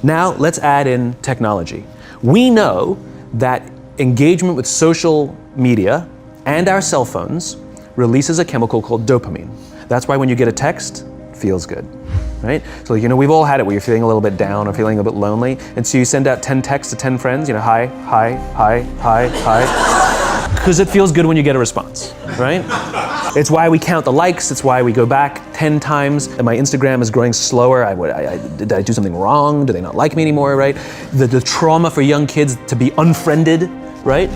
Now let's add in technology. We know that engagement with social media and our cell phones releases a chemical called dopamine. That's why when you get a text, it feels good, right? So we've all had it where you're feeling a little bit down or feeling a bit lonely, and so you send out 10 texts to 10 friends, hi, hi, hi, hi, hi, because it feels good when you get a response, right? It's why we count the likes, it's why we go back 10 times, and my Instagram is growing slower. Did I do something wrong? Do they not like me anymore, right? The trauma for young kids to be unfriended, right?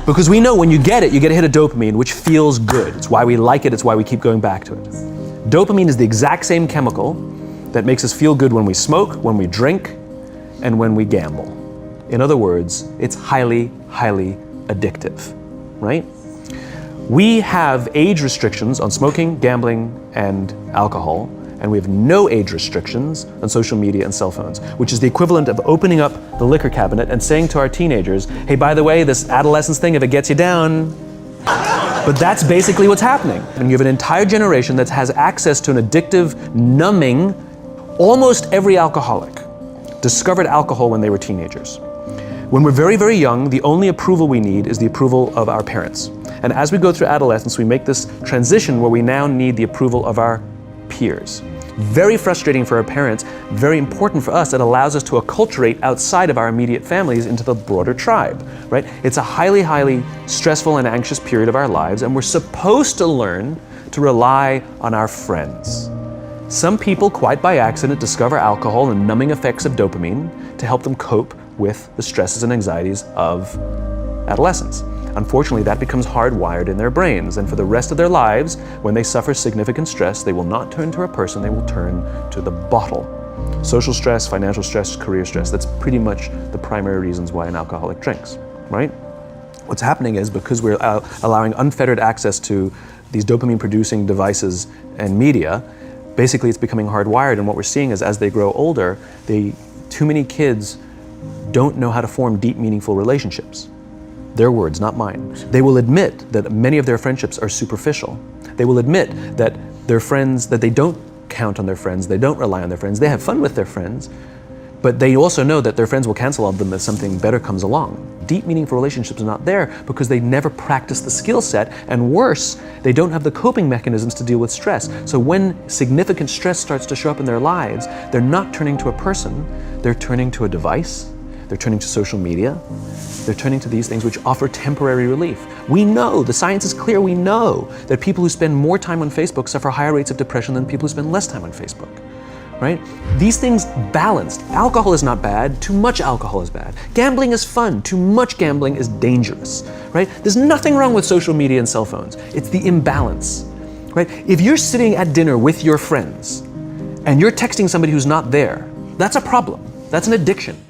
Because we know when you get it, you get a hit of dopamine, which feels good. It's why we like it, it's why we keep going back to it. Dopamine is the exact same chemical that makes us feel good when we smoke, when we drink, and when we gamble. In other words, it's highly, highly addictive, right? We have age restrictions on smoking, gambling, and alcohol, and we have no age restrictions on social media and cell phones, which is the equivalent of opening up the liquor cabinet and saying to our teenagers, hey, by the way, this adolescence thing, if it gets you down. But that's basically what's happening. And you have an entire generation that has access to an addictive, numbing. Almost every alcoholic discovered alcohol when they were teenagers. When we're very, very young, the only approval we need is the approval of our parents. And as we go through adolescence, we make this transition where we now need the approval of our peers. Very frustrating for our parents, very important for us. It allows us to acculturate outside of our immediate families into the broader tribe, right? It's a highly, highly stressful and anxious period of our lives, and we're supposed to learn to rely on our friends. Some people, quite by accident, discover alcohol and numbing effects of dopamine to help them cope with the stresses and anxieties of adolescence. Unfortunately, that becomes hardwired in their brains, and for the rest of their lives, when they suffer significant stress, they will not turn to a person, they will turn to the bottle. Social stress, financial stress, career stress, that's pretty much the primary reasons why an alcoholic drinks, right? What's happening is because we're allowing unfettered access to these dopamine-producing devices and media, basically it's becoming hardwired, and what we're seeing is as they grow older, too many kids don't know how to form deep, meaningful relationships. Their words, not mine. They will admit that many of their friendships are superficial. They will admit that their friends, that they don't count on their friends, they don't rely on their friends, they have fun with their friends, but they also know that their friends will cancel on them if something better comes along. Deep, meaningful relationships are not there because they never practice the skill set, and worse, they don't have the coping mechanisms to deal with stress. So when significant stress starts to show up in their lives, they're not turning to a person, they're turning to a device, they're turning to social media, they're turning to these things which offer temporary relief. We know, the science is clear, we know that people who spend more time on Facebook suffer higher rates of depression than people who spend less time on Facebook, right? These things balanced. Alcohol is not bad, too much alcohol is bad. Gambling is fun, too much gambling is dangerous, right? There's nothing wrong with social media and cell phones. It's the imbalance, right? If you're sitting at dinner with your friends and you're texting somebody who's not there, that's a problem. That's an addiction.